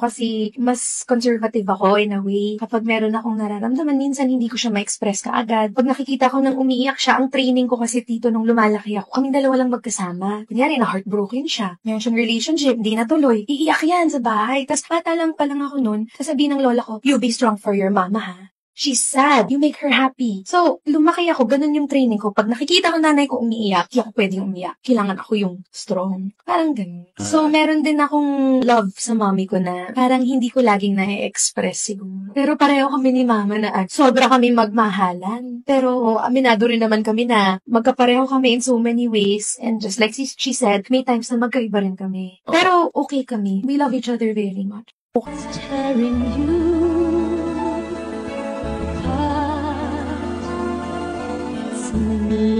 kasi mas conservative ako in a way. Kapag meron akong nararamdaman, minsan hindi ko siya ma-express kaagad. Pag nakikita ko nang umiiyak siya, ang training ko kasi tito nung lumalaki ako, kaming dalawa lang magkasama. Kunyari, na-heartbroken siya. Meron siyang relationship, hindi natuloy. Iiyak yan sa bahay. Tapos bata lang pa lang ako nun, sasabihin ng lola ko, you be strong for your mama, ha? She's sad. You make her happy. So, lumaki ako. Ganun yung training ko. Pag nakikita ko nanay ko umiiyak, hindi ako pwedeng umiiyak. Kailangan ako yung strong. Parang ganun. So, meron din akong love sa mommy ko na parang hindi ko laging na-express siguro. Pero pareho kami ni mama na sobra kami magmahalan. Pero aminado rin naman kami na magkapareho kami in so many ways. And just like she said, may times na magkaiba rin kami. Pero okay kami. We love each other very much. Tearing you apart.